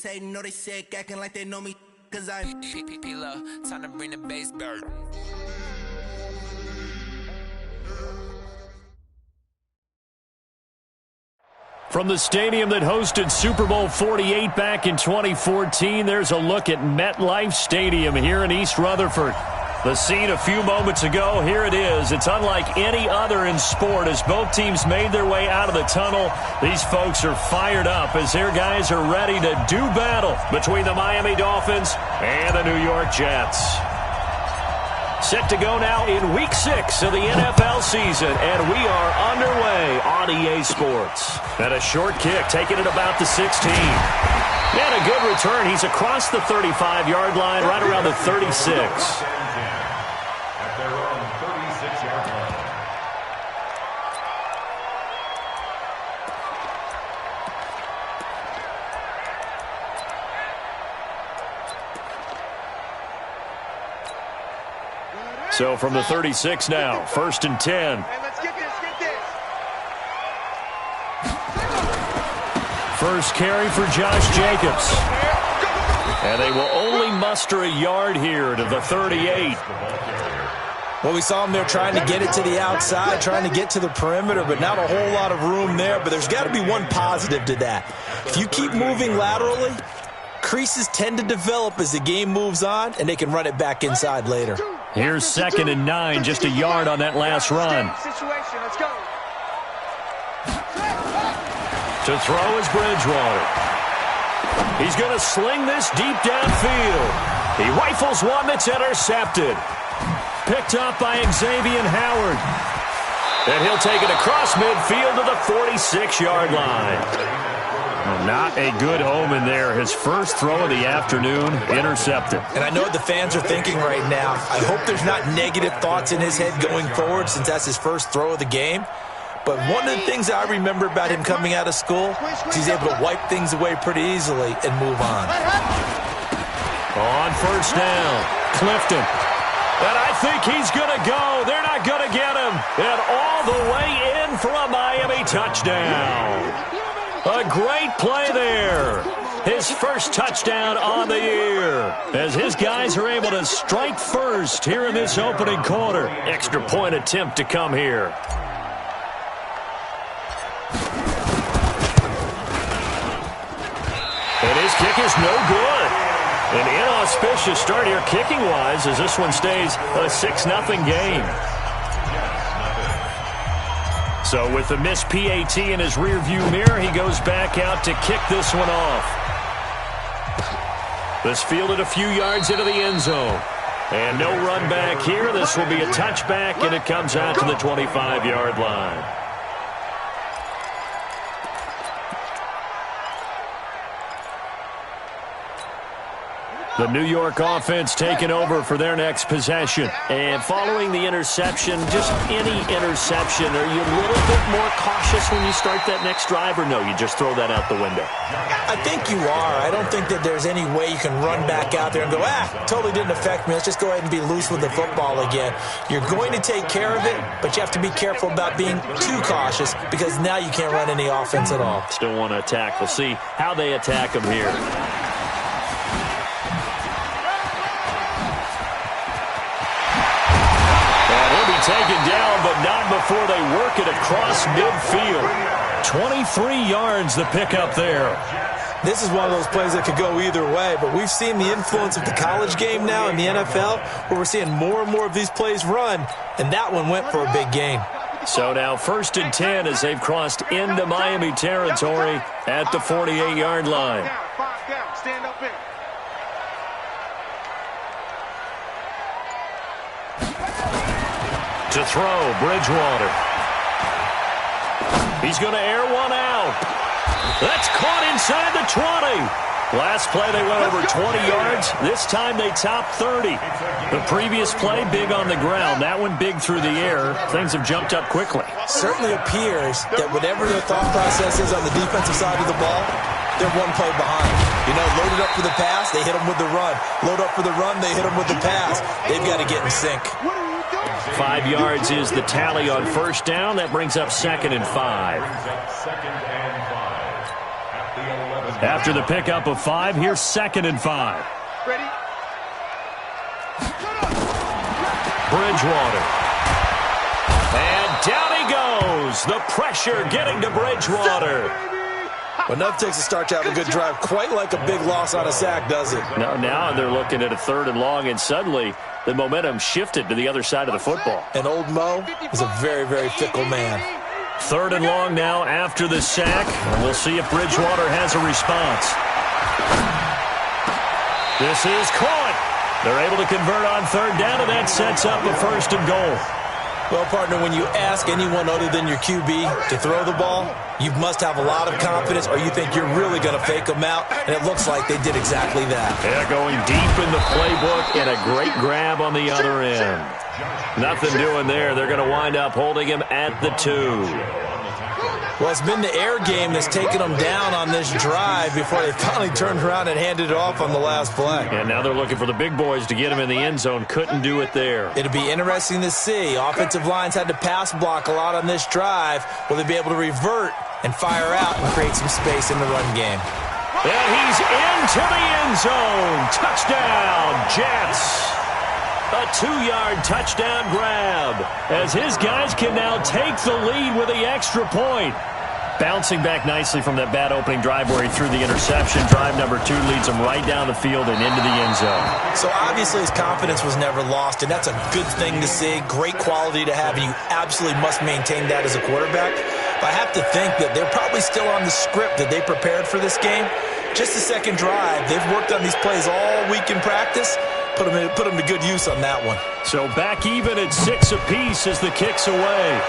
Niggas hating, know they sick, acting like they know me, cause I'm P-P-P-Lo, time to bring the bass back. From the stadium that hosted Super Bowl 48 back in 2014, there's a look at MetLife Stadium here in East Rutherford. The scene a few moments ago, here it is. It's unlike any other in sport as both teams made their way out of the tunnel. These folks are fired up as their guys are ready to do battle between the Miami Dolphins and the New York Jets. Set to go now in Week 6 of the NFL season, and we are underway on EA Sports. And a short kick, taking it about the 16. And a good return. He's across the 35-yard line, right around the 36. So from the 36 now, 1st and 10. Hey, let's get this. First carry for Josh Jacobs. And they will only muster a yard here to the 38. Well, we saw him there trying to get it to the outside, trying to get to the perimeter, but not a whole lot of room there. But there's got to be one positive to that. If you keep moving laterally, creases tend to develop as the game moves on, and they can run it back inside later. Here's 2nd and 9, just a yard on that last run. Let's go. To throw is Bridgewater. He's going to sling this deep downfield. He rifles one that's intercepted. Picked up by Xavier Howard. And he'll take it across midfield to the 46-yard line. Not a good omen there. His first throw of the afternoon, intercepted. And I know what the fans are thinking right now. I hope there's not negative thoughts in his head going forward since that's his first throw of the game. But one of the things I remember about him coming out of school is he's able to wipe things away pretty easily and move on. On 1st down, Clifton. And I think he's going to go. They're not going to get him. And all the way in for a Miami touchdown. A great play there. His first touchdown on the year as his guys are able to strike first here in this opening quarter. Extra point attempt to come here. And his kick is no good. An inauspicious start here kicking-wise as this one stays a 6-0 game. So with the missed PAT in his rearview mirror, he goes back out to kick this one off. This fielded a few yards into the end zone. And no run back here. This will be a touchback, and it comes out to the 25-yard line. The New York offense taking over for their next possession. And following the interception, just any interception, are you a little bit more cautious when you start that next drive, or no, you just throw that out the window? I think you are. I don't think that there's any way you can run back out there and go, totally didn't affect me. Let's just go ahead and be loose with the football again. You're going to take care of it, but you have to be careful about being too cautious because now you can't run any offense at all. Still want to attack. We'll see how they attack him here. Taken down, but not before they work it across midfield. 23 yards the pickup there. This is one of those plays that could go either way, but we've seen the influence of the college game now in the NFL where we're seeing more and more of these plays run, and that one went for a big gain. So now 1st and 10 as they've crossed into Miami territory at the 48-yard line. Stand up in. To throw, Bridgewater. He's going to air one out. That's caught inside the 20. Last play they went over 20 yards. This time they topped 30. The previous play, big on the ground. That one big through the air. Things have jumped up quickly. Certainly appears that whatever their thought process is on the defensive side of the ball, they're one play behind. You know, loaded up for the pass, they hit them with the run. Load up for the run, they hit them with the pass. They've got to get in sync. 5 yards is the tally on 1st down. That brings up 2nd and 5. After the pickup of 5, here's 2nd and 5. Ready? Bridgewater. And down he goes. The pressure getting to Bridgewater. Well, enough takes a start to have a good drive. Quite like a big loss on a sack, does it? Now they're looking at a 3rd and long, and suddenly the momentum shifted to the other side of the football. And old Mo is a very, very fickle man. 3rd and long now after the sack. And we'll see if Bridgewater has a response. This is caught. They're able to convert on 3rd down, and that sets up a 1st and goal. Well, partner, when you ask anyone other than your QB to throw the ball, you must have a lot of confidence, or you think you're really going to fake them out, and it looks like they did exactly that. Yeah, going deep in the playbook, and a great grab on the other end. Nothing doing there. They're going to wind up holding him at the 2. Well, it's been the air game that's taken them down on this drive before they finally turned around and handed it off on the last play. And now they're looking for the big boys to get him in the end zone. Couldn't do it there. It'll be interesting to see. Offensive lines had to pass block a lot on this drive. Will they be able to revert and fire out and create some space in the run game? And he's into the end zone. Touchdown, Jets. A 2-yard touchdown grab as his guys can now take the lead with the extra point. Bouncing back nicely from that bad opening drive where he threw the interception. Drive number 2 leads him right down the field and into the end zone. So obviously his confidence was never lost, and that's a good thing to see. Great quality to have, and you absolutely must maintain that as a quarterback. But I have to think that they're probably still on the script that they prepared for this game. Just the second drive. They've worked on these plays all week in practice. Put them to good use on that one. So back even at 6 apiece as the kick's away.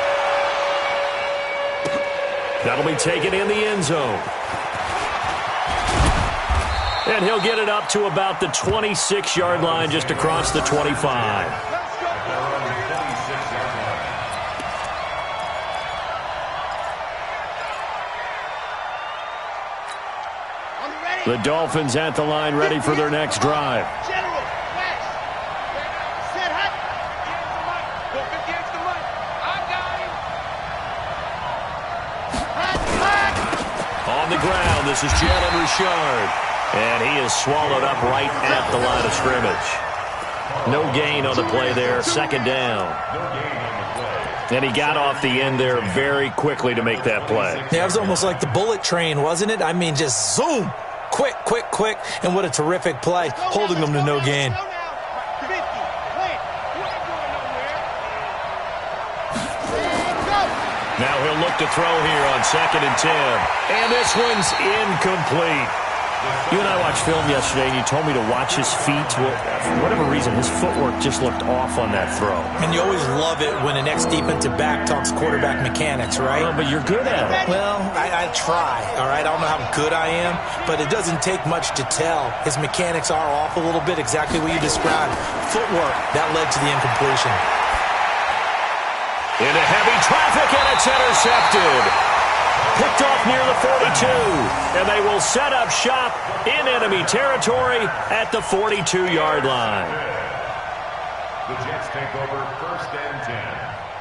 That'll be taken in the end zone. And he'll get it up to about the 26-yard line, just across the 25. The Dolphins at the line, ready for their next drive. On the ground, this is Jalen Richard. And he is swallowed up right at the line of scrimmage. No gain on the play there, 2nd down. And he got off the end there very quickly to make that play. Yeah, it was almost like the bullet train, wasn't it? I mean, just zoom. Quick, quick, quick. And what a terrific play, holding them to no gain. Now he'll look to throw here on 2nd and 10. And this one's incomplete. You and I watched film yesterday, and you told me to watch his feet. Well, for whatever reason, his footwork just looked off on that throw. And you always love it when an ex-defensive back talks quarterback mechanics, right? Well, but you're good at it. Well, I try, all right? I don't know how good I am, but it doesn't take much to tell. His mechanics are off a little bit, exactly what you described. Footwork, that led to the incompletion. Into heavy traffic, and it's intercepted. Picked off near the 42, and they will set up shop in enemy territory at the 42-yard line. The Jets take over 1st and 10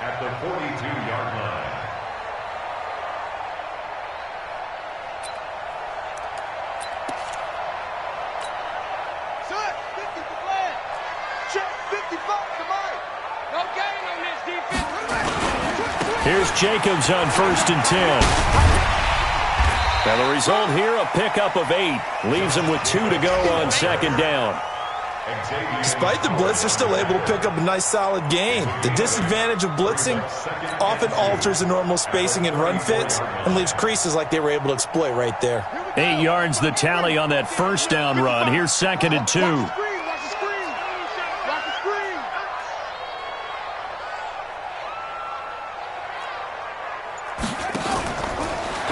at the 42-yard line. Son, 50 to play. Check 55 to mine. No gain on this defense. Here's Jacobs on 1st and 10. Now the result here, a pickup of 8. Leaves him with 2 to go on 2nd down. Despite the blitz, they're still able to pick up a nice, solid gain. The disadvantage of blitzing often alters the normal spacing and run fits and leaves creases like they were able to exploit right there. 8 yards the tally on that 1st down run. Here's 2nd and 2.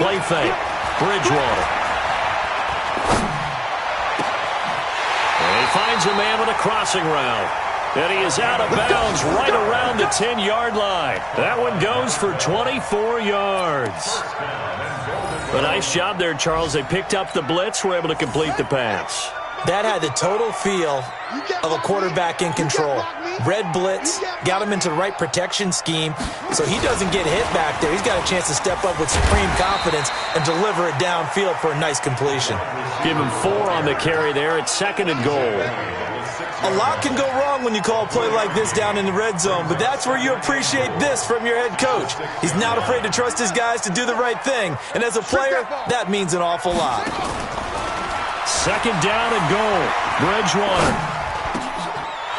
Play fake. Bridgewater. And he finds a man with a crossing route. And he is out of bounds right around the 10-yard line. That one goes for 24 yards. A nice job there, Charles. They picked up the blitz, were able to complete the pass. That had the total feel of a quarterback in control. Red blitz, got him into the right protection scheme, so he doesn't get hit back there. He's got a chance to step up with supreme confidence and deliver it downfield for a nice completion. Give him 4 on the carry there. It's 2nd and goal. A lot can go wrong when you call a play like this down in the red zone, but that's where you appreciate this from your head coach. He's not afraid to trust his guys to do the right thing, and as a player, that means an awful lot. 2nd down and goal. Bridgewater.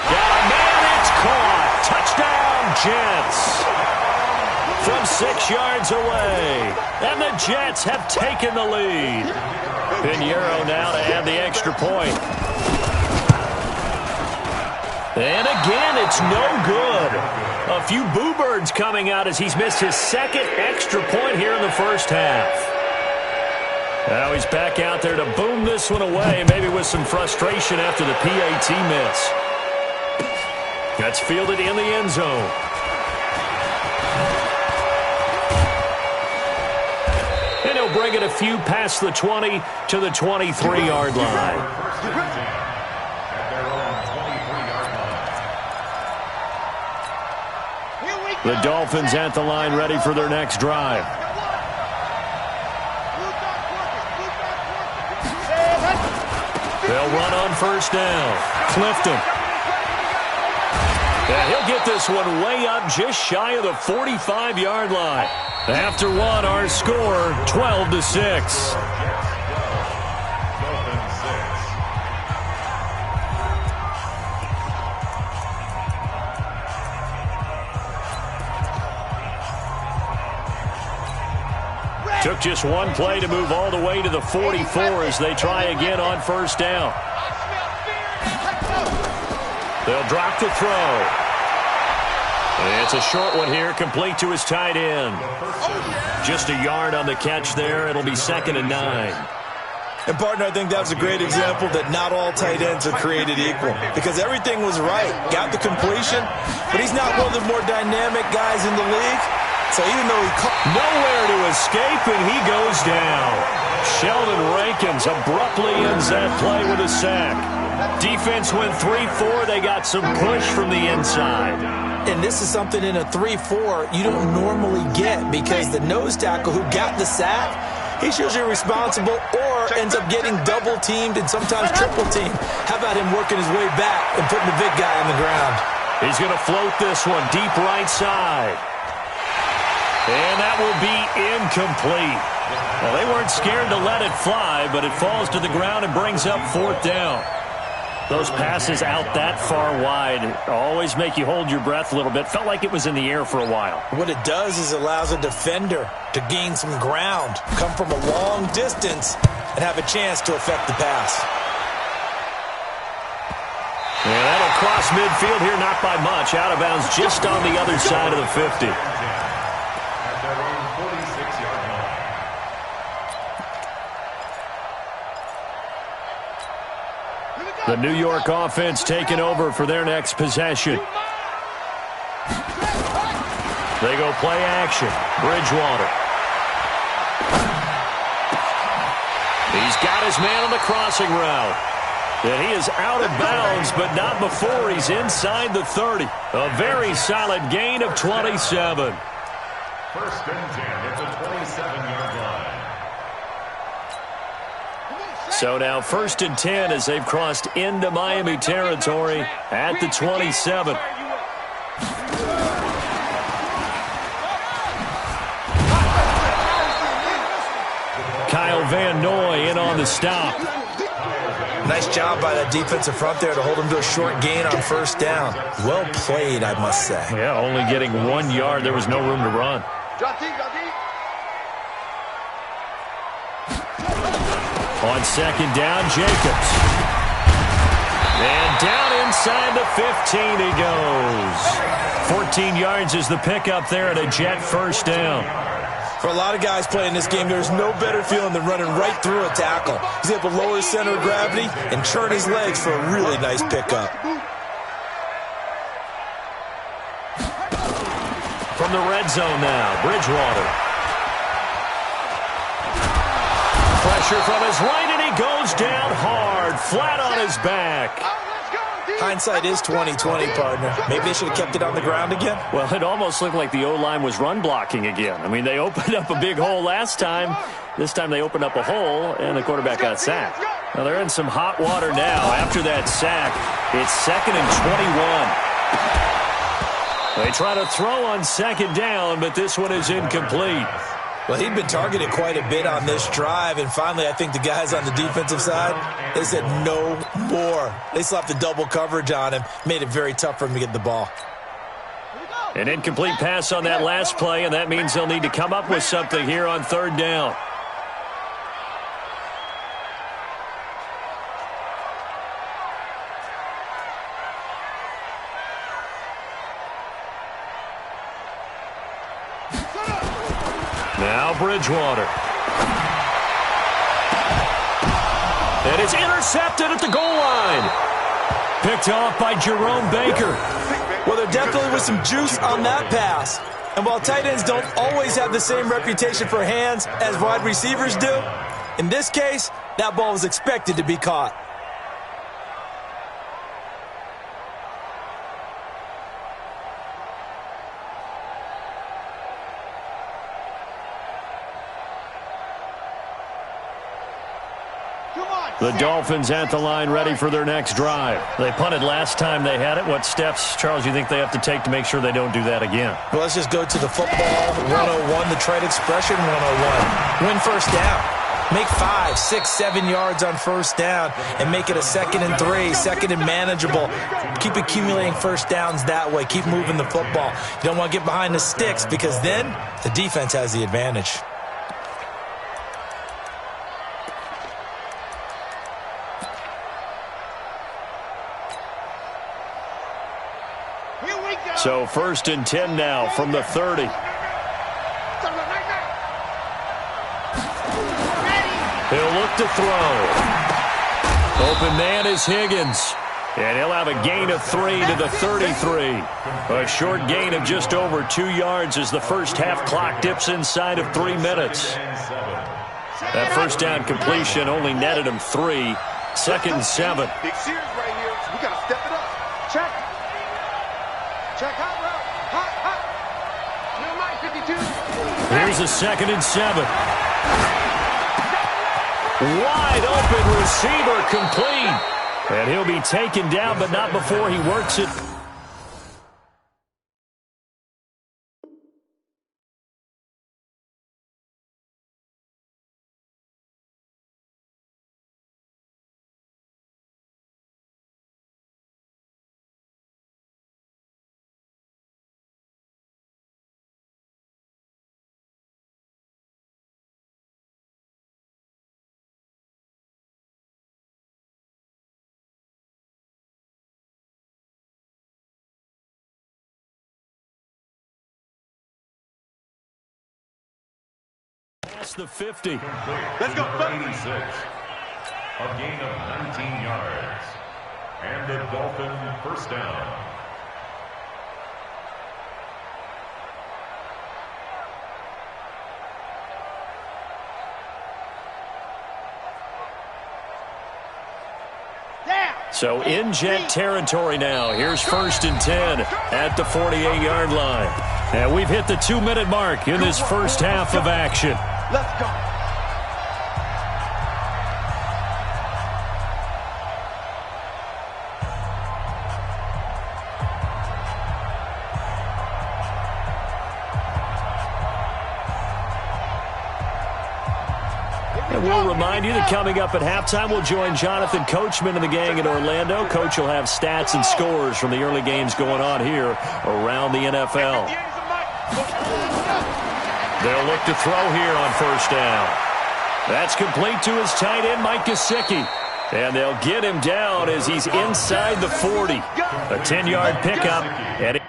Got a man, it's caught. Touchdown, Jets. From 6 yards away. And the Jets have taken the lead. Pinheiro now to add the extra point. And again, it's no good. A few boo birds coming out as he's missed his 2nd extra point here in the first half. Now he's back out there to boom this one away, maybe with some frustration after the PAT miss. That's fielded in the end zone. And he'll bring it a few past the 20 to the 23-yard line. The Dolphins at the line ready for their next drive. They'll run on 1st down. Clifton. And he'll get this one way up just shy of the 45-yard line. After one, our score, 12-6. Took just one play to move all the way to the 44 as they try again on 1st down. They'll drop the throw. It's a short one here, complete to his tight end. Just a yard on the catch there. It'll be 2nd and 9. And, partner, I think that was a great example that not all tight ends are created equal because everything was right. Got the completion, but he's not one of the more dynamic guys in the league. So even though he nowhere to escape, and he goes down. Sheldon Rankins abruptly ends that play with a sack. Defense went 3-4. They got some push from the inside. And this is something in a 3-4 you don't normally get because the nose tackle who got the sack, he's usually responsible or ends up getting double-teamed and sometimes triple-teamed. How about him working his way back and putting the big guy on the ground? He's going to float this one deep right side. And that will be incomplete. Well, they weren't scared to let it fly, but it falls to the ground and brings up 4th down. Those passes out that far wide always make you hold your breath a little bit. Felt like it was in the air for a while. What it does is it allows a defender to gain some ground, come from a long distance, and have a chance to affect the pass. Yeah, that'll cross midfield here, not by much. Out of bounds just on the other side of the 50. The New York offense taking over for their next possession. They go play action. Bridgewater. He's got his man on the crossing route. And he is out of bounds, but not before he's inside the 30. A very solid gain of 27. 1st and 10 at the 27-yard line. So now 1st and 10 as they've crossed into Miami territory at the 27. Kyle Van Noy in on the stop. Nice job by that defensive front there to hold him to a short gain on 1st down. Well played, I must say. Yeah, only getting 1 yard. There was no room to run. On 2nd down, Jacobs. And down inside the 15 he goes. 14 yards is the pickup there at a Jet 1st down. For a lot of guys playing this game, there's no better feeling than running right through a tackle. He's able to lower his center of gravity and turn his legs for a really nice pickup. From the red zone now, Bridgewater. Pressure from his right, and he goes down hard. forward, flat on his back. Hindsight is 20/20, partner. Maybe they should have kept it on the ground again. Well, it almost looked like the O-line was run blocking again. I mean, they opened up a big hole last time. This time they opened up a hole, and the quarterback got sacked. Now, they're in some hot water now. After that sack, it's 2nd and 21. They try to throw on 2nd down, but this one is incomplete. Well, he'd been targeted quite a bit on this drive, and finally I think the guys on the defensive side, they said no more. They slapped the double coverage on him, made it very tough for him to get the ball. An incomplete pass on that last play, and that means they'll need to come up with something here on 3rd down. Now Bridgewater. And it's intercepted at the goal line. Picked off by Jerome Baker. Well, there definitely was some juice on that pass. And while tight ends don't always have the same reputation for hands as wide receivers do, in this case, that ball was expected to be caught. The Dolphins at the line ready for their next drive. They punted last time they had it. What steps, Charles, you think they have to take to make sure they don't do that again? Well, let's just go to the football 101, the trade expression 101. Win first down. Make 5, 6, 7 yards on first down and make it a 2nd and 3, 2nd and manageable. Keep accumulating first downs that way. Keep moving the football. You don't want to get behind the sticks because then the defense has the advantage. So 1st and 10 now from the 30. He'll look to throw. Open man is Higgins. And he'll have a gain of 3 to the 33. A short gain of just over 2 yards as the first half clock dips inside of 3 minutes. That first down completion only netted him 3. 2nd and 7. Big series right here. We got to step it up. Check. Check hot route. Hot. Number 52. Here's a 2nd and 7. Wide open receiver complete. And he'll be taken down, but not before he works it. Past the 50. Let's go. 86. A gain of 19 yards. And the Dolphin first down. So in Jet territory now. Here's 1st and 10 at the 48-yard line. And we've hit the 2-minute mark in this first half of action. Let's go. And we'll remind you that coming up at halftime, we'll join Jonathan Coachman and the gang in Orlando. Coach will have stats and scores from the early games going on here around the NFL. They'll look to throw here on first down. That's complete to his tight end, Mike Gesicki. And they'll get him down as he's inside the 40. A 10-yard pickup. And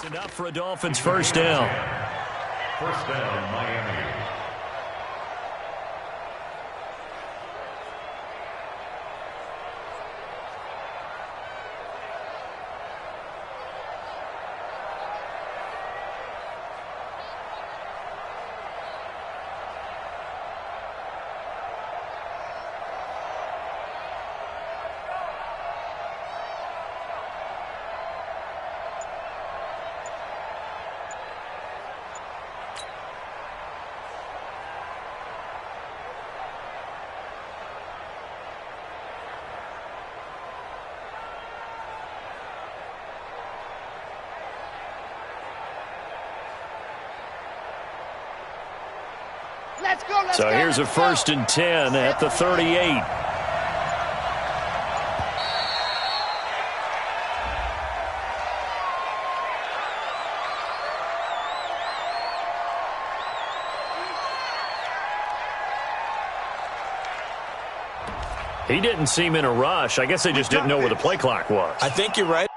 Enough for a Dolphins first down. First down, Miami. So here's a 1st and 10 at the 38. He didn't seem in a rush. I guess they just didn't know where the play clock was. I think you're right.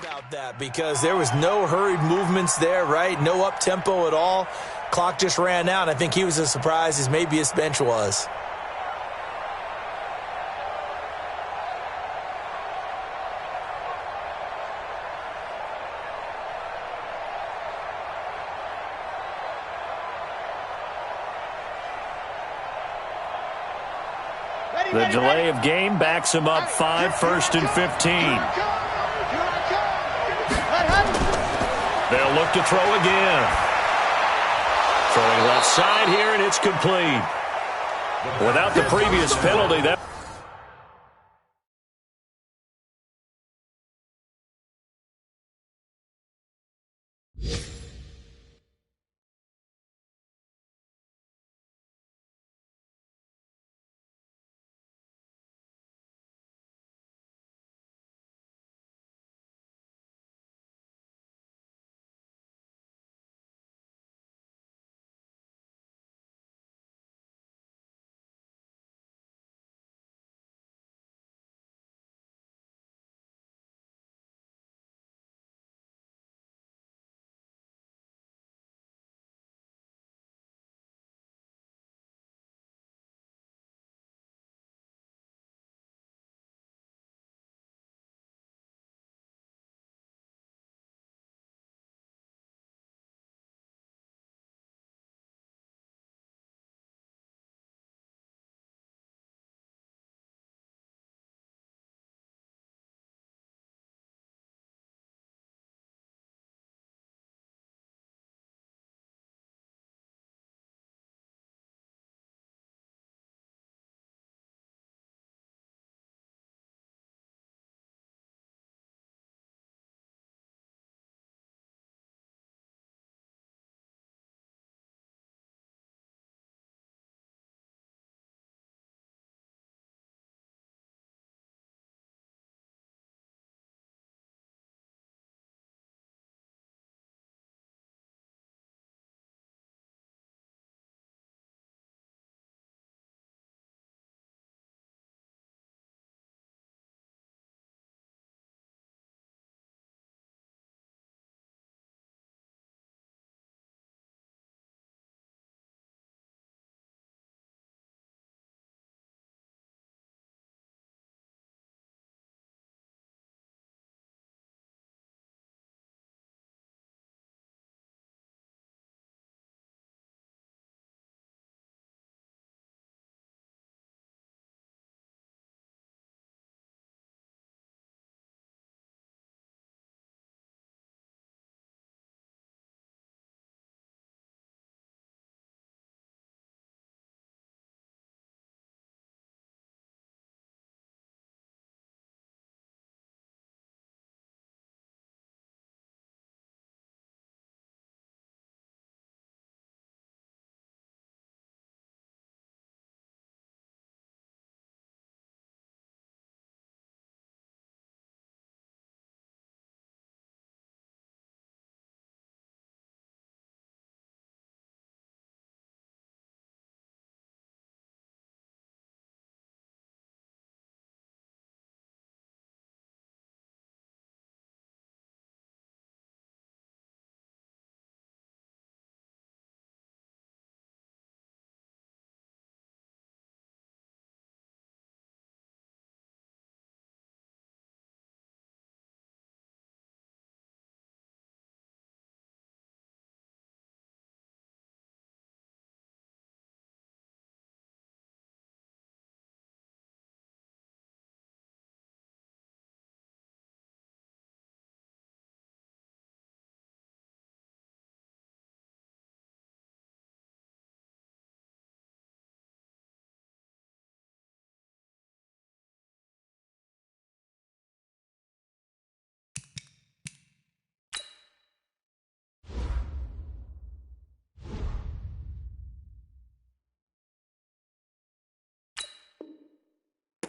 about that because there was no hurried movements there, right? No up-tempo at all. Clock just ran out, and I think he was as surprised as maybe his bench was. The delay of game backs him up 5, 1st and 15. They'll look to throw again. Throwing left side here, and it's complete. Without the previous penalty, that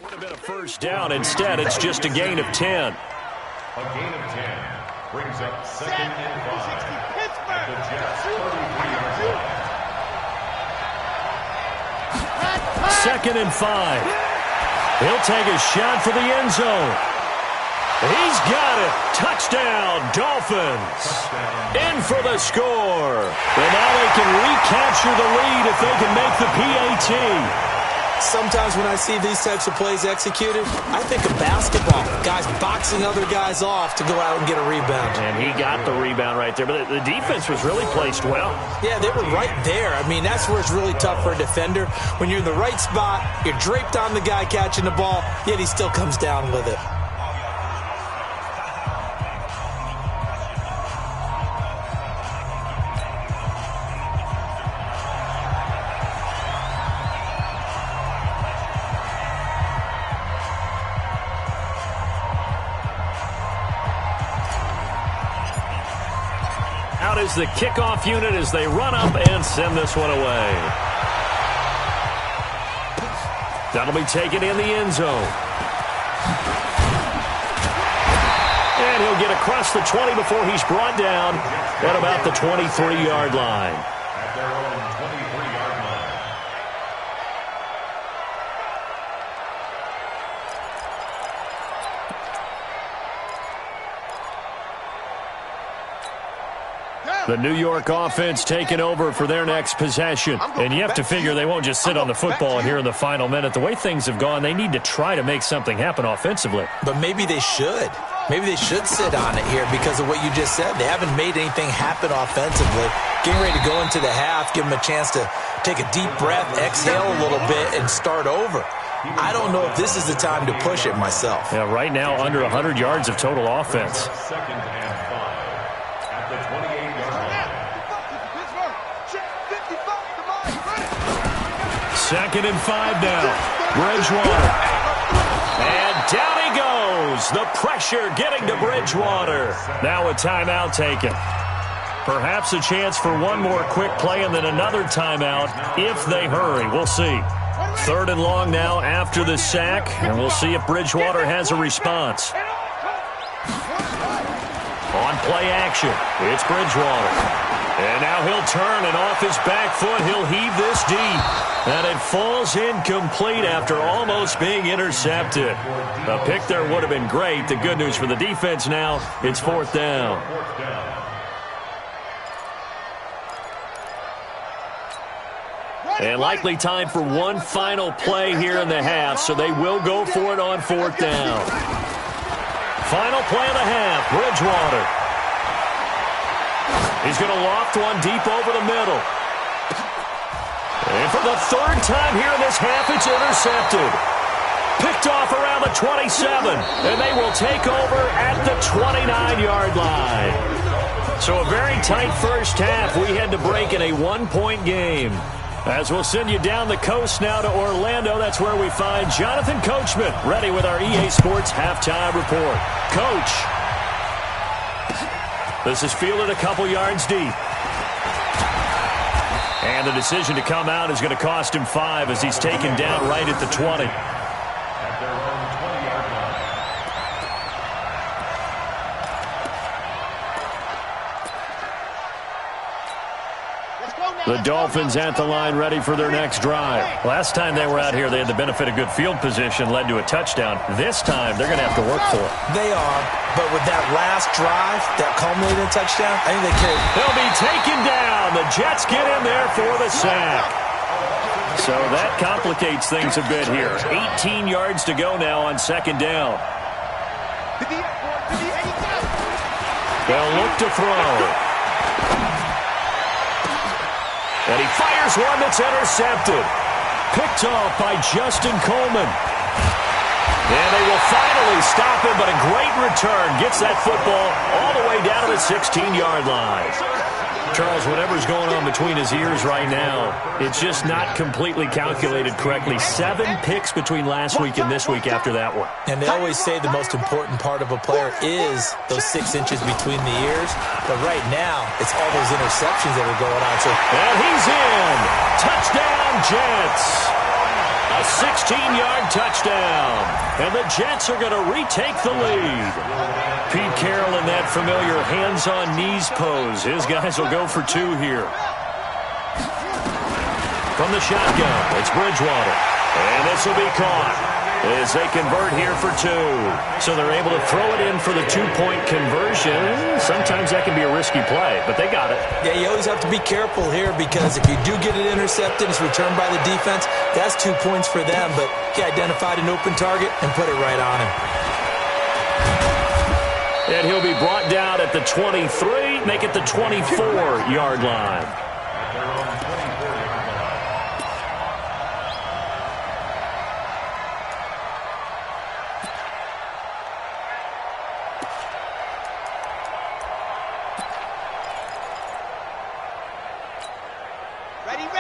would have been a first down. Instead, it's just a gain of 10. A gain of 10 brings up 2nd and 5 at the Jets' 33-yard line. 2nd and 5. He'll take a shot for the end zone. He's got it. Touchdown, Dolphins. In for the score. And now they can recapture the lead if they can make the PAT. Sometimes when I see these types of plays executed, I think of basketball. Guys boxing other guys off to go out and get a rebound. And he got the rebound right there. But the defense was really placed well. Yeah, they were right there. I mean, that's where it's really tough for a defender. When you're in the right spot, you're draped on the guy catching the ball, yet he still comes down with it. Out is the kickoff unit as they run up and send this one away. That'll be taken in the end zone. And he'll get across the 20 before he's brought down at about the 23-yard line. At their own 23-yard line. The New York offense taking over for their next possession. And you have to figure they won't just sit on the football here in the final minute. The way things have gone, they need to try to make something happen offensively. But maybe they should. Maybe they should sit on it here because of what you just said. They haven't made anything happen offensively. Getting ready to go into the half, give them a chance to take a deep breath, exhale a little bit, and start over. I don't know if this is the time to push it myself. Yeah, right now under 100 yards of total offense. Second and 5 at the 28-yard line. Second and 5 now. Bridgewater. And down he goes. The pressure getting to Bridgewater. Now a timeout taken. Perhaps a chance for one more quick play and then another timeout if they hurry. We'll see. Third and long now after the sack, and we'll see if Bridgewater has a response. On play action, it's Bridgewater. And now he'll turn, and off his back foot, he'll heave this deep. And it falls incomplete after almost being intercepted. A pick there would have been great. The good news for the defense now, it's fourth down. And likely time for one final play here in the half, so they will go for it on fourth down. Final play of the half, Bridgewater. He's going to loft one deep over the middle. And for the third time here in this half, it's intercepted. Picked off around the 27, and they will take over at the 29-yard line. So a very tight first half. We had to break in a one-point game. As we'll send you down the coast now to Orlando, that's where we find Jonathan Coachman, ready with our EA Sports Halftime Report. Coach, this is fielded a couple yards deep. And the decision to come out is going to cost him 5 as he's taken down right at the 20. At their own 20-yard line. The Dolphins at the line ready for their next drive. Last time they were out here, they had the benefit of good field position, led to a touchdown. This time, they're going to have to work for it. They are, but with that last drive, that culminating touchdown, I think they carried. They'll be taken down. The Jets get in there for the sack. So that complicates things a bit here. 18 yards to go now on second down. They'll look to throw. And he fires one that's intercepted. Picked off by Justin Coleman. And they will finally stop him, but a great return. Gets that football all the way down to the 16-yard line. Charles, whatever's going on between his ears right now, it's just not completely calculated correctly. 7 picks between last week and this week after that one. And they always say the most important part of a player is those 6 inches between the ears. But right now, it's all those interceptions that are going on. So, and he's in. Touchdown, Jets. A 16-yard touchdown. And the Jets are going to retake the lead. Pete Carroll in that familiar hands-on-knees pose. His guys will go for 2 here. From the shotgun, it's Bridgewater. And this will be caught. as they convert here for 2. So they're able to throw it in for the 2-point conversion. Sometimes that can be a risky play, but they got it. Yeah, you always have to be careful here because if you do get it intercepted, it's returned by the defense, that's 2 points for them, but he identified an open target and put it right on him. And he'll be brought down at the 23, make it the 24-yard line.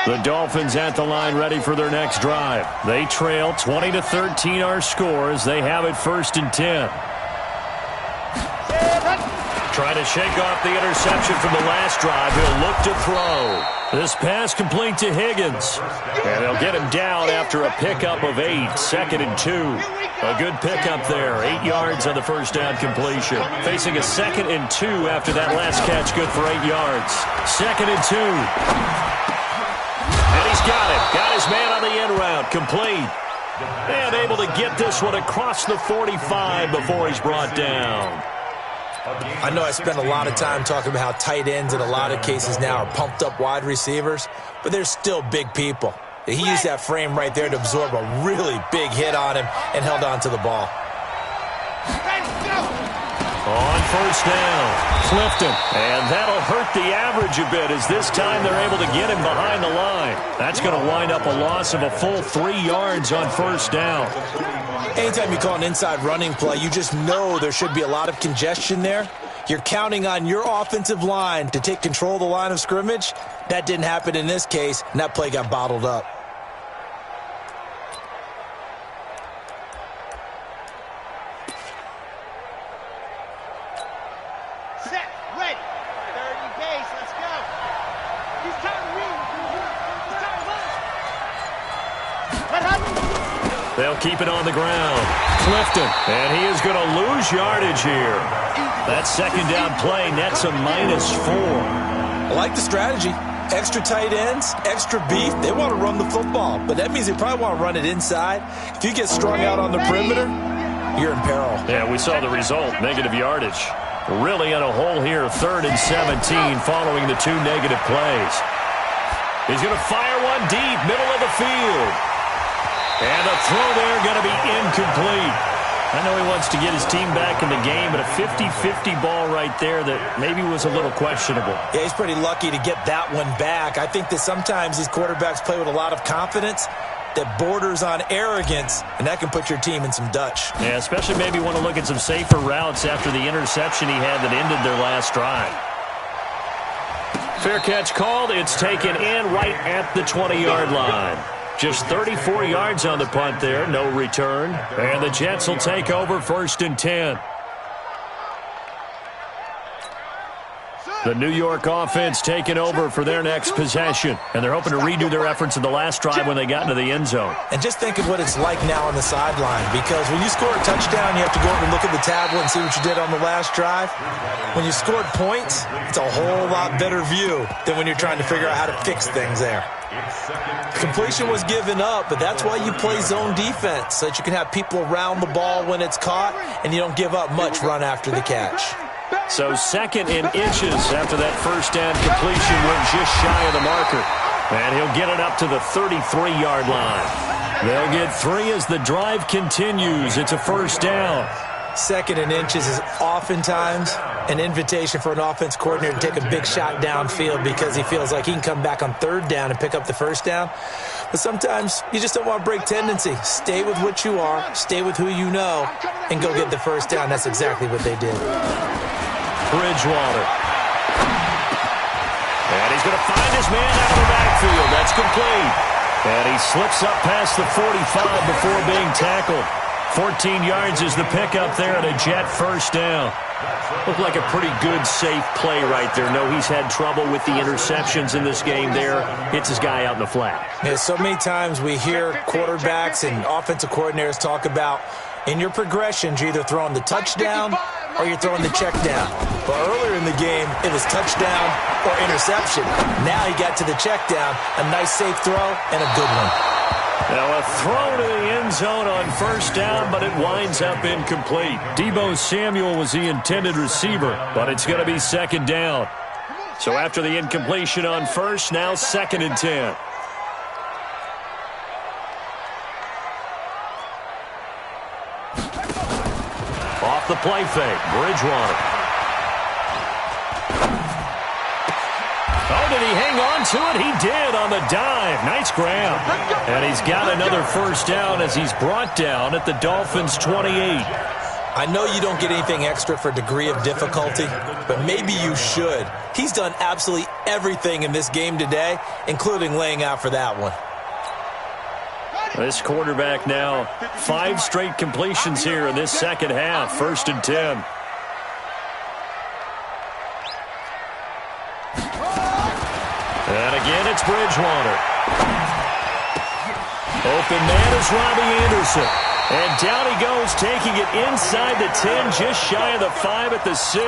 The Dolphins at the line ready for their next drive. They trail 20-13 our score as they have it 1st and 10. Trying to shake off the interception from the last drive. He'll look to throw. This pass complete to Higgins. And they'll get him down after a pickup of 8. 2nd and 2. A good pickup there. 8 yards on the first down completion. Facing a 2nd and 2 after that last catch. Good for 8 yards. 2nd and 2. And he's got it. Got his man on the end route. Complete. And able to get this one across the 45 before he's brought down. I know I spend a lot of time talking about how tight ends in a lot of cases now are pumped up wide receivers, but they're still big people. He used that frame right there to absorb a really big hit on him and held on to the ball. On first down, Clifton. And that'll hurt the average a bit as this time they're able to get him behind the line. That's going to wind up a loss of a full 3 yards on first down. Anytime you call an inside running play, you just know there should be a lot of congestion there. You're counting on your offensive line to take control of the line of scrimmage. That didn't happen in this case, and that play got bottled up. Set, ready. 30 pace, let's go. He's time to win. He's time to run. What happened? They'll keep it on the ground. Clifton, and he is going to lose yardage here. That second down play nets a -4. I like the strategy. Extra tight ends, extra beef. They want to run the football, but that means they probably want to run it inside. If you get strung out on the perimeter, you're in peril. Yeah, we saw the result, negative yardage. Really in a hole here, 3rd and 17 following the 2 negative plays. He's going to fire one deep, middle of the field. And the throw there going to be incomplete. I know he wants to get his team back in the game, but a 50-50 ball right there that maybe was a little questionable. Yeah, he's pretty lucky to get that one back. I think that sometimes these quarterbacks play with a lot of confidence that borders on arrogance, and that can put your team in some Dutch. Yeah, especially maybe want to look at some safer routes after the interception he had that ended their last drive. Fair catch called. It's taken in right at the 20-yard line. Just 34 yards on the punt there, no return. And the Jets will take over 1st and 10. The New York offense taking over for their next possession. And they're hoping to redo their efforts in the last drive when they got into the end zone. And just think of what it's like now on the sideline, because when you score a touchdown, you have to go up and look at the tablet and see what you did on the last drive. When you scored points, it's a whole lot better view than when you're trying to figure out how to fix things there. Completion was given up, but that's why you play zone defense, so that you can have people around the ball when it's caught, and you don't give up much run after the catch. So 2nd and inches after that first down completion went just shy of the marker. And he'll get it up to the 33-yard line. They'll get 3 as the drive continues. It's a first down. 2nd and inches is oftentimes an invitation for an offense coordinator to take a big shot downfield because he feels like he can come back on 3rd down and pick up the first down. But sometimes you just don't want to break tendency. Stay with what you are, stay with who you know, and go get the first down. That's exactly what they did. Bridgewater. And he's going to find his man out of the backfield. That's complete. And he slips up past the 45 before being tackled. 14 yards is the pickup there and a Jet first down. Looked like a pretty good, safe play right there. No, he's had trouble with the interceptions in this game there. Hits his guy out in the flat. Yeah, so many times we hear quarterbacks and offensive coordinators talk about in your progressions, you're either throwing the touchdown or you're throwing the check down. But earlier in the game, it was touchdown or interception. Now he got to the check down, a nice safe throw, and a good one. Now a throw to the end zone on first down, but it winds up incomplete. Deebo Samuel was the intended receiver, but it's going to be second down. So after the incompletion on first, now 2nd and 10. Off the play fake, Bridgewater. Oh, did he hang on to it? He did on the dive. Nice grab. And he's got another first down as he's brought down at the Dolphins' 28. I know you don't get anything extra for degree of difficulty, but maybe you should. He's done absolutely everything in this game today, including laying out for that one. This quarterback now 5 straight completions here in this second half. 1st and 10. And again, it's Bridgewater. Open man is Robbie Anderson. And down he goes, taking it inside the 10, just shy of the 5 at the 6.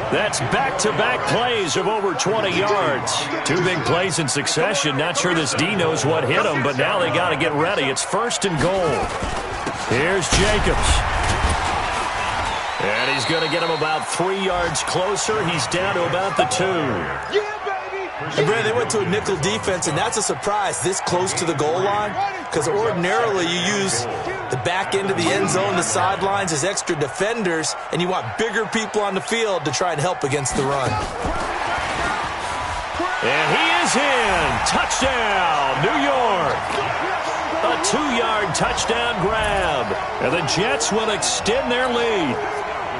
That's back-to-back plays of over 20 yards. 2 big plays in succession. Not sure this D knows what hit him, but now they got to get ready. It's 1st and goal. Here's Jacobs. And he's going to get him about 3 yards closer. He's down to about the 2. And Brad, they went to a nickel defense, and that's a surprise this close to the goal line, because ordinarily you use the back end of the end zone, the sidelines as extra defenders, and you want bigger people on the field to try and help against the run. And he is in. Touchdown, New York. A 2-yard touchdown grab. And the Jets will extend their lead.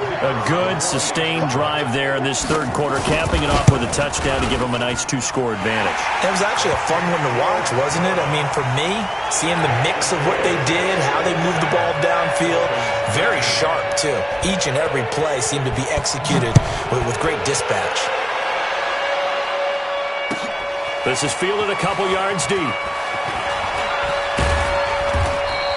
A good, sustained drive there in this 3rd quarter, capping it off with a touchdown to give them a nice 2-score advantage. It was actually a fun one to watch, wasn't it? I mean, for me, seeing the mix of what they did, how they moved the ball downfield, very sharp, too. Each and every play seemed to be executed with great dispatch. This is fielded a couple yards deep.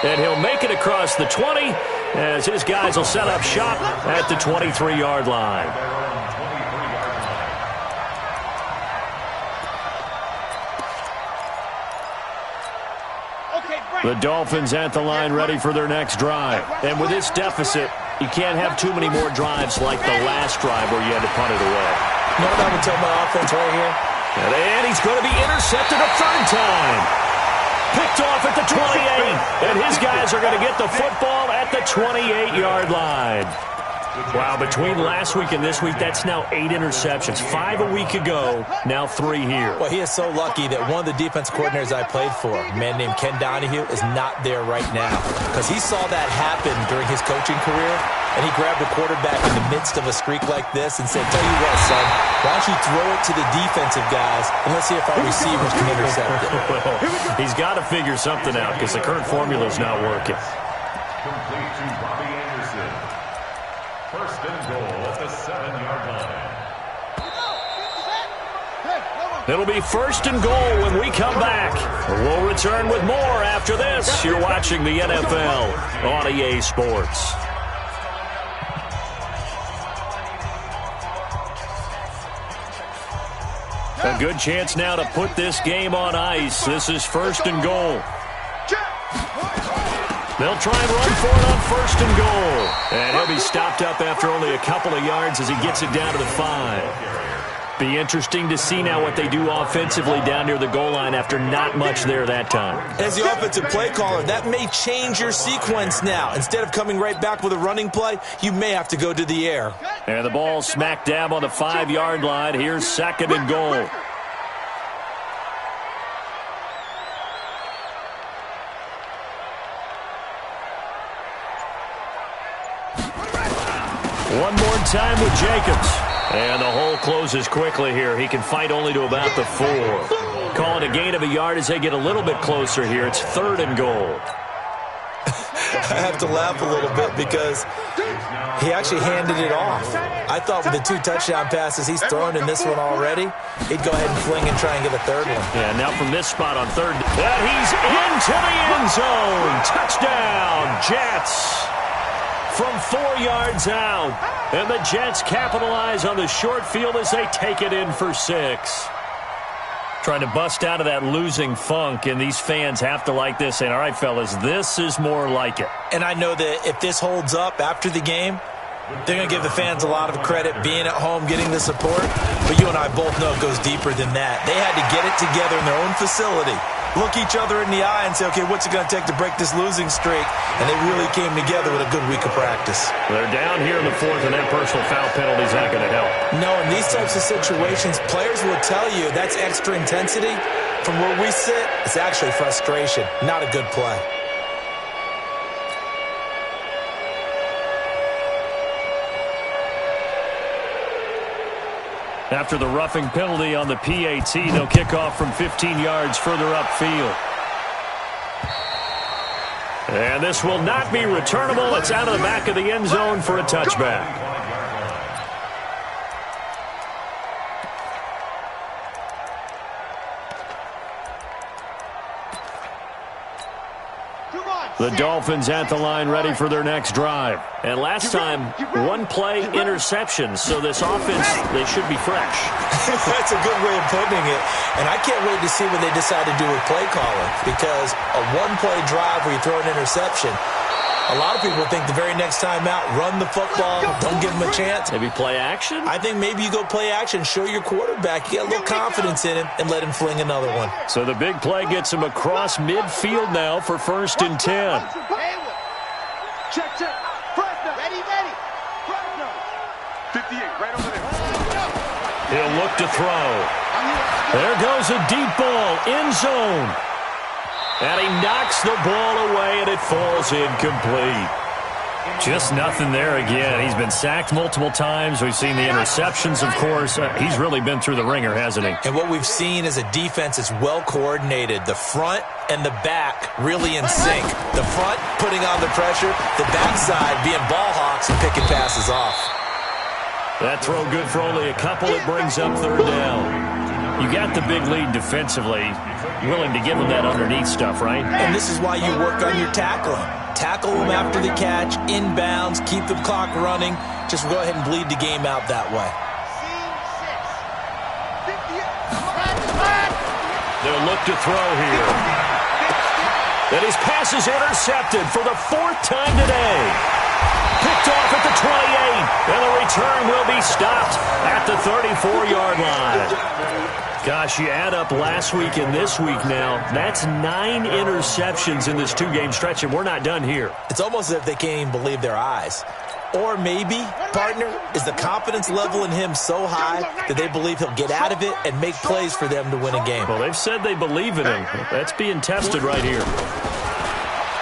And he'll make it across the 20 as his guys will set up shop at the 23-yard line. The Dolphins at the line ready for their next drive. And with this deficit, you can't have too many more drives like the last drive where you had to punt it away. You know what I would tell my offense right here? And he's going to be intercepted a 3rd time. Picked off at the 28, and his guys are going to get the football at the 28-yard line. Wow, between last week and this week, that's now 8 interceptions. 5 a week ago, now 3 here. Well, he is so lucky that one of the defense coordinators I played for, a man named Ken Donahue, is not there right now, because he saw that happen during his coaching career, and he grabbed a quarterback in the midst of a streak like this and said, tell you what, son, why don't you throw it to the defensive guys, and let's see if our receivers can intercept it. Well, he's got to figure something out because the current formula is not working. Complete to Robbie Anderson. 1st and goal at the 7-yard line. It'll be 1st and goal when we come back. We'll return with more after this. You're watching the NFL on EA Sports. A good chance now to put this game on ice. This is 1st and goal. They'll try and run for it on 1st and goal. And he'll be stopped up after only a couple of yards as he gets it down to the 5. Be interesting to see now what they do offensively down near the goal line after not much there that time. As the offensive play caller, that may change your sequence now. Instead of coming right back with a running play, you may have to go to the air. And the ball smack dab on the 5-yard line. Here's 2nd and goal. One more time with Jacobs. And the hole closes quickly here. He can fight only to about the 4. Calling a gain of a yard as they get a little bit closer here. It's 3rd and goal. I have to laugh a little bit because he actually handed it off. I thought with the 2 touchdown passes he's thrown in this one already, he'd go ahead and fling and try and get a 3rd one. Yeah, now from this spot on 3rd. And he's into the end zone. Touchdown, Jets. From 4 yards out. And the Jets capitalize on the short field as they take it in for 6. Trying to bust out of that losing funk, and these fans have to like this, saying, all right, fellas, this is more like it. And I know that if this holds up after the game, they're going to give the fans a lot of credit being at home, getting the support. But you and I both know it goes deeper than that. They had to get it together in their own facility, look each other in the eye and say, okay, what's it going to take to break this losing streak? And they really came together with a good week of practice. They're down here in the fourth, and that personal foul penalty is not going to help. No, in these types of situations, players will tell you that's extra intensity. From where we sit, it's actually frustration, not a good play. After the roughing penalty on the PAT, they'll kick off from 15 yards further upfield. And this will not be returnable. It's out of the back of the end zone for a touchback. The Dolphins at the line ready for their next drive. And last time, one play interception. So this offense, they should be fresh. That's a good way of putting it. And I can't wait to see what they decide to do with play calling. Because a one-play drive where you throw an interception, a lot of people think the very next time out, run the football, don't give them a chance. Maybe play action? I think maybe you go play action, show your quarterback, you get a little confidence in him, and let him fling another one. So the big play gets him across midfield now for 1st and 10. Check. Fresno. Ready. Fresno. 58, right over there. He'll look to throw. There goes a deep ball, end zone. And he knocks the ball away, and it falls incomplete. Just nothing there again. He's been sacked multiple times. We've seen the interceptions, of course. He's really been through the ringer, hasn't he? And what we've seen is a defense that's well coordinated. The front and the back really in sync. The front putting on the pressure, the backside being ball hawks and picking passes off. That throw good for only a couple. It brings up 3rd down. You got the big lead defensively. Willing to give them that underneath stuff, right? And this is why you work on your tackling. Tackle them after the catch, inbounds, keep the clock running. Just go ahead and bleed the game out that way. They'll look to throw here. And his pass is intercepted for the 4th time today. Picked off at the 28, and the return will be stopped at the 34-yard line. Gosh, you add up last week and this week now, that's 9 interceptions in this 2-game stretch, and we're not done here. It's almost as if they can't even believe their eyes. Or maybe, partner, is the confidence level in him so high that they believe he'll get out of it and make plays for them to win a game. Well, they've said they believe in him. That's being tested right here.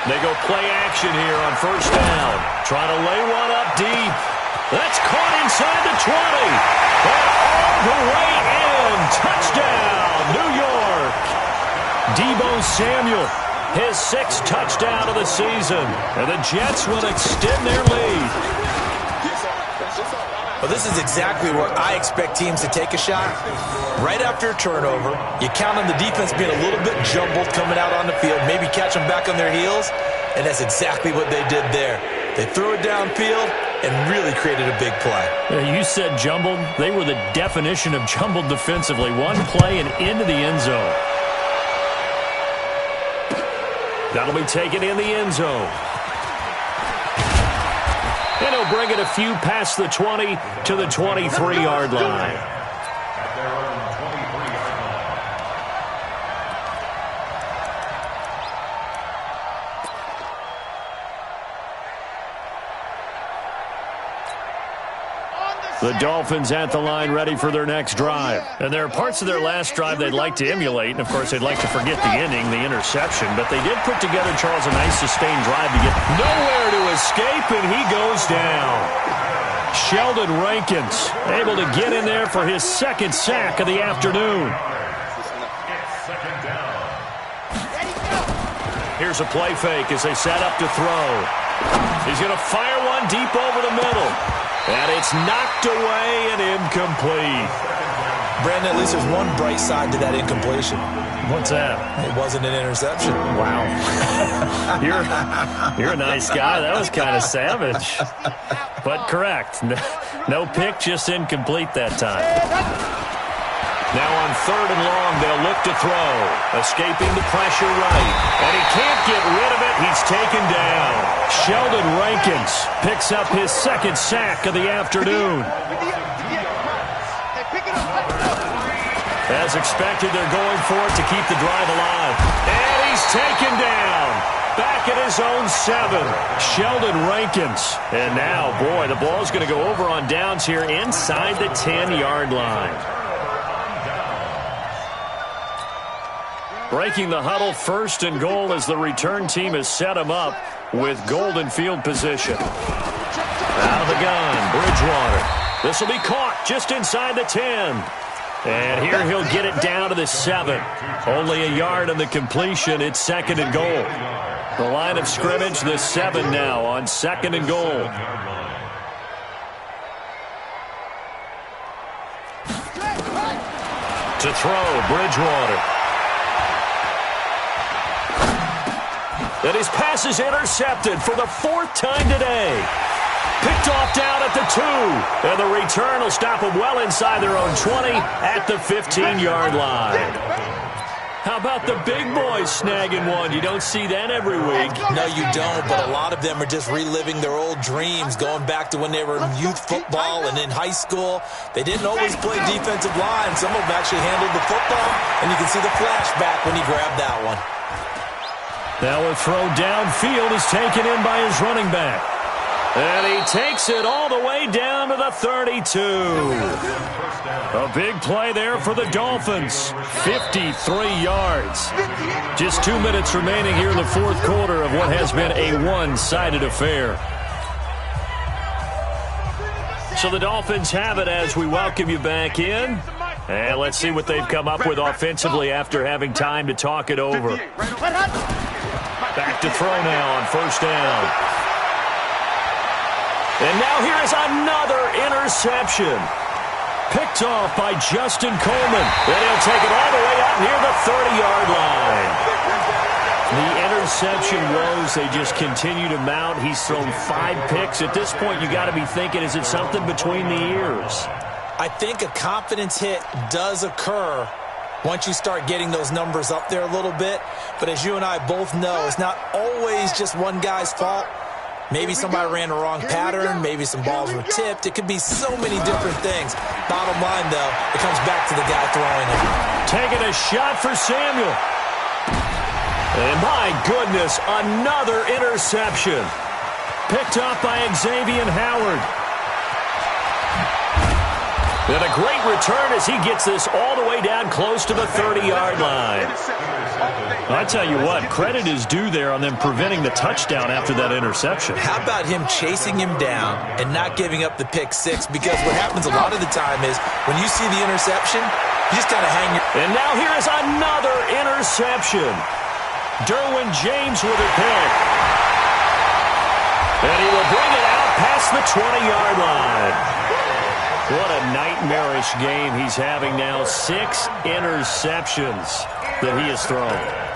They go play action here on 1st down. Trying to lay one up deep. That's caught inside the 20. And all the way in. Touchdown, New York. Deebo Samuel, his 6th touchdown of the season. And the Jets will extend their lead. Well, this is exactly where I expect teams to take a shot. Right after a turnover, you count on the defense being a little bit jumbled coming out on the field, maybe catch them back on their heels, and that's exactly what they did there. They threw it downfield and really created a big play. You said jumbled. They were the definition of jumbled defensively. One play and into the end zone. That'll be taken in the end zone. And he'll bring it a few past the 20 to the 23-yard line. The Dolphins at the line ready for their next drive. And there are parts of their last drive they'd like to emulate. And, of course, they'd like to forget the ending, the interception. But they did put together, Charles, a nice sustained drive to get nowhere to escape, and he goes down. Sheldon Rankins able to get in there for his 2nd sack of the afternoon. Here's a play fake as they set up to throw. He's going to fire one deep over the middle. And it's knocked away and incomplete. Brandon, at least there's one bright side to that incompletion. What's that? It wasn't an interception. Wow. You're a nice guy. That was kind of savage. But correct. No pick, just incomplete that time. Now on 3rd and long, they'll look to throw. Escaping the pressure right. And he can't get rid of it. He's taken down. Sheldon Rankins picks up his 2nd sack of the afternoon. As expected, they're going for it to keep the drive alive. And he's taken down. Back at his own 7. Sheldon Rankins. And now, boy, the ball's going to go over on downs here inside the 10-yard line. Breaking the huddle, 1st and goal as the return team has set him up with golden field position. Out of the gun, Bridgewater. This will be caught just inside the 10. And here he'll get it down to the 7. Only a yard on the completion. It's 2nd and goal. The line of scrimmage, the 7 now on 2nd and goal. To throw, Bridgewater. And his pass is intercepted for the 4th time today. Picked off down at the 2. And the return will stop them well inside their own 20 at the 15-yard line. How about the big boys snagging one? You don't see that every week. No, you don't, but a lot of them are just reliving their old dreams, going back to when they were in youth football and in high school. They didn't always play defensive line. Some of them actually handled the football, and you can see the flashback when he grabbed that one. Now a throw downfield is taken in by his running back. And he takes it all the way down to the 32. A big play there for the Dolphins. 53 yards. Just 2 minutes remaining here in the 4th quarter of what has been a one-sided affair. So the Dolphins have it as we welcome you back in. And let's see what they've come up with offensively after having time to talk it over. Back to throw now on 1st down. And now here is another interception. Picked off by Justin Coleman. And he'll take it all the way out near the 30-yard line. The interception woes, they just continue to mount. He's thrown 5 picks. At this point, you got to be thinking, is it something between the ears? I think a confidence hit does occur once you start getting those numbers up there a little bit. But as you and I both know, it's not always just one guy's fault. Maybe somebody ran the wrong pattern. Maybe some balls were tipped. It could be so many different things. Bottom line, though, it comes back to the guy throwing it. Taking a shot for Samuel. And my goodness, another interception. Picked up by Xavier Howard. And a great return as he gets this all the way down close to the 30-yard line. I tell you what, credit is due there on them preventing the touchdown after that interception. How about him chasing him down and not giving up the pick 6? Because what happens a lot of the time is when you see the interception, you just kind of hang your... And now here is another interception. Derwin James with a pick. And he will bring it out past the 20-yard line. What a nightmarish game he's having now. 6 interceptions that he has thrown.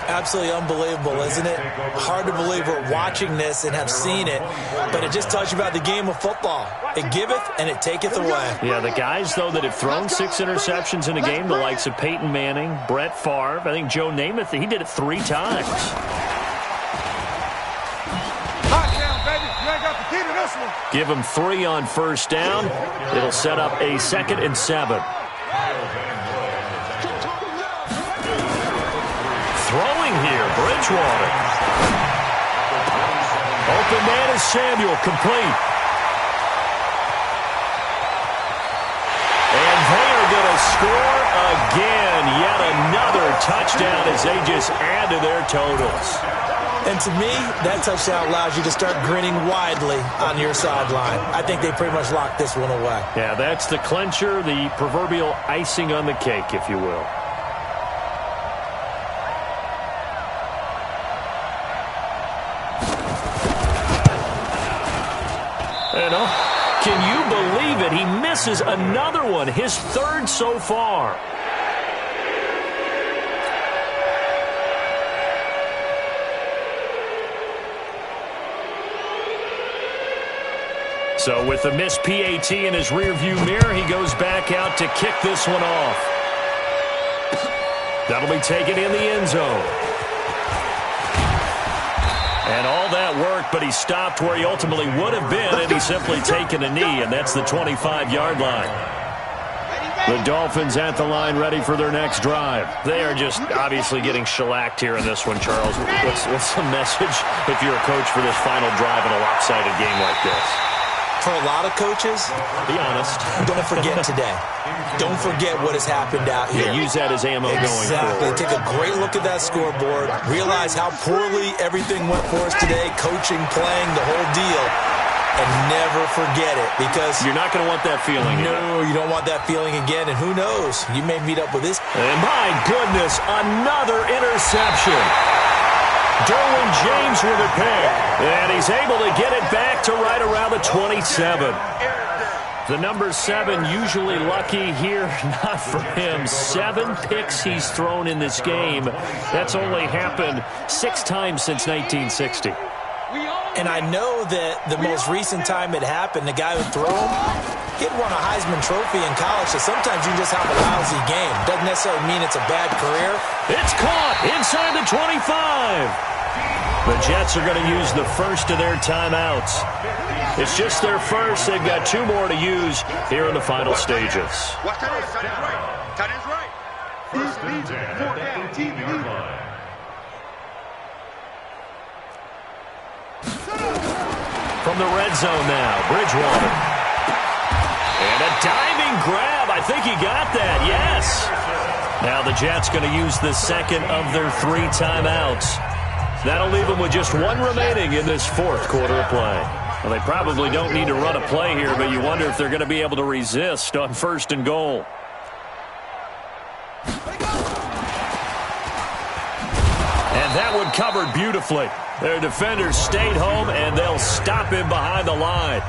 Absolutely unbelievable, isn't it? Hard to believe we're watching this and have seen it, but it just tells you about the game of football. It giveth and it taketh away. Yeah, the guys, though, that have thrown 6 interceptions in a game, the likes of Peyton Manning, Brett Favre, I think Joe Namath, he did it 3 times. Give him 3 on 1st down. It'll set up a 2nd and 7. Throwing here, Bridgewater. Open man is Samuel, complete. And they are going to score again. Yet another touchdown as they just add to their totals. And to me, that touchdown allows you to start grinning widely on your sideline. I think they pretty much locked this one away. Yeah, that's the clincher, the proverbial icing on the cake, if you will. And can you believe it? He misses another one, his 3rd so far. So with the missed PAT in his rearview mirror, he goes back out to kick this one off. That'll be taken in the end zone. And all that worked, but he stopped where he ultimately would have been, and he's simply taken a knee, and that's the 25-yard line. The Dolphins at the line, ready for their next drive. They are just obviously getting shellacked here in this one, Charles. What's the message if you're a coach for this final drive in a lopsided game like this? For a lot of coaches, be honest. Don't forget today. Don't forget what has happened out here. Yeah, use that as ammo going forward. Take a great look at that scoreboard. Realize how poorly everything went for us today. Coaching, playing, the whole deal. And never forget it, because you're not going to want that feeling again. No, you don't want that feeling again, and who knows? You may meet up with this. And my goodness, another interception. Derwin James with a pick, and he's able to get it back to right around the 27. The number 7 usually lucky here, not for him. 7 picks he's thrown in this game. That's only happened 6 times since 1960. And I know that the most recent time it happened, the guy who threw him, he'd won a Heisman Trophy in college, so sometimes you just have a lousy game. Doesn't necessarily mean it's a bad career. It's caught inside the 25. The Jets are going to use the first of their timeouts. It's just their first. They've got 2 more to use here in the final stages. Watch that is. Tight end's right. Tight end's right. First and 10 at the 18-yard line. From the red zone now, Bridgewater. And a diving grab. I think he got that, yes. Now the Jets going to use the second of their 3 timeouts. That'll leave them with just 1 remaining in this 4th quarter of play. Well, they probably don't need to run a play here, but you wonder if they're going to be able to resist on 1st and goal. And that one covered beautifully. Their defenders stayed home, and they'll stop him behind the line.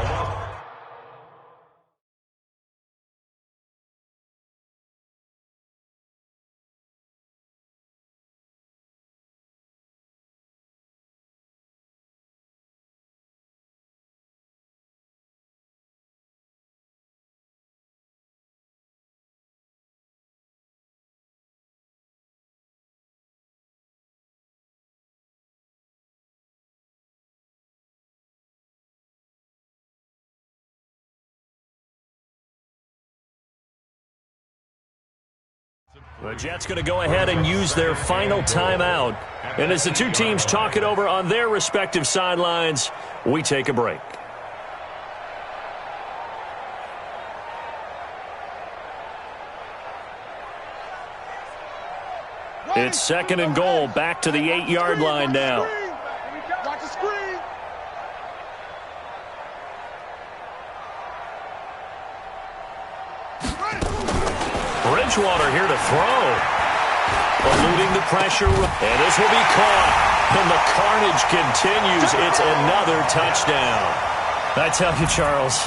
The Jets going to go ahead and use their final timeout. And as the 2 teams talk it over on their respective sidelines, we take a break. It's 2nd and goal, back to the 8-yard line now. Watch the screen. Bridgewater here to throw. Eluding the pressure, and this will be caught. And the carnage continues. It's another touchdown. I tell you, Charles,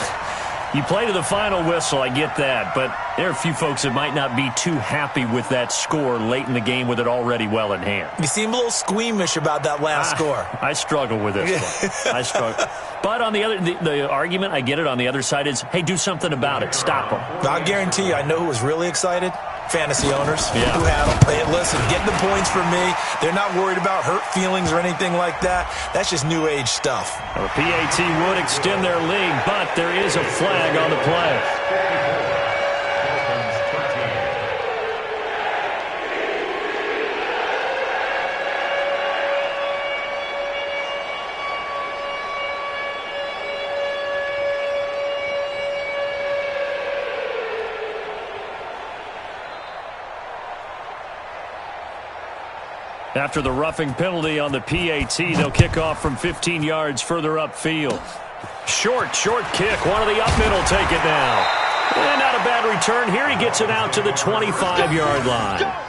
you play to the final whistle, I get that, but there are a few folks that might not be too happy with that score late in the game with it already well in hand. You seem a little squeamish about that last score. I struggle with this one. I struggle. But on the argument, I get it, on the other side is, hey, do something about it. Stop them. I guarantee you, I know who was really excited. Fantasy owners who had them. Hey, listen, get the points for me. They're not worried about hurt feelings or anything like that. That's just new age stuff. Well, the PAT would extend their lead, but there is a flag on the play. After the roughing penalty on the PAT, they'll kick off from 15 yards further upfield. Short kick. One of the up middle take it now. And not a bad return. Here he gets it out to the 25-yard line.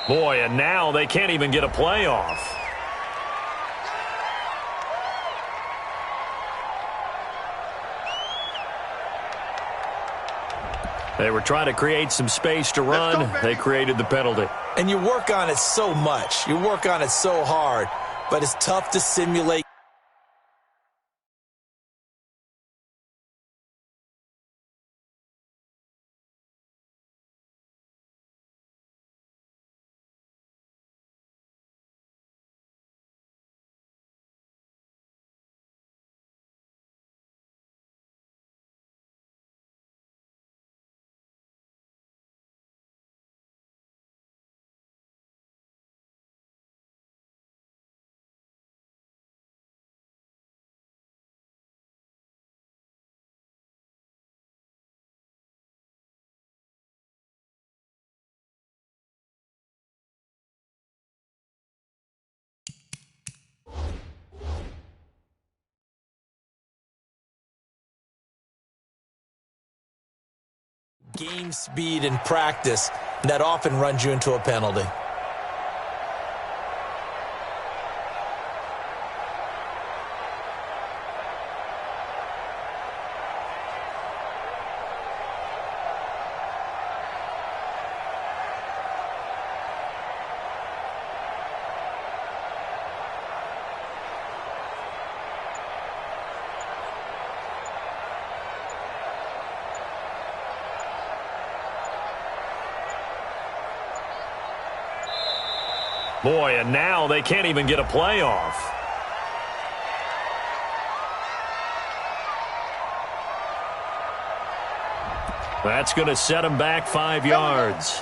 Boy, and now they can't even get a playoff. They were trying to create some space to run. They created the penalty. And you work on it so much. You work on it so hard. But it's tough to simulate. Game speed and practice that often runs you into a penalty. Boy, and now they can't even get a playoff. That's going to set them back 5 yards.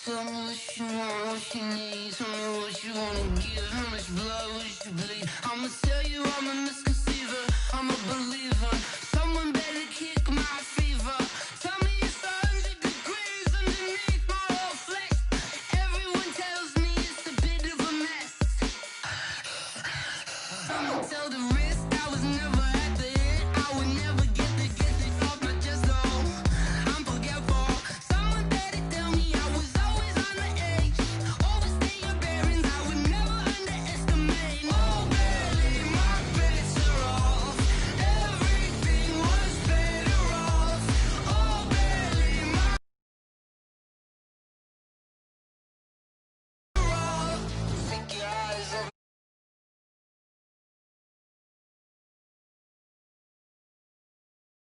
Tell me what you want, what you need. Tell me what you wanna give. How much blood would you bleed? I'ma tell you I'm a misconceiver. I'm a believer.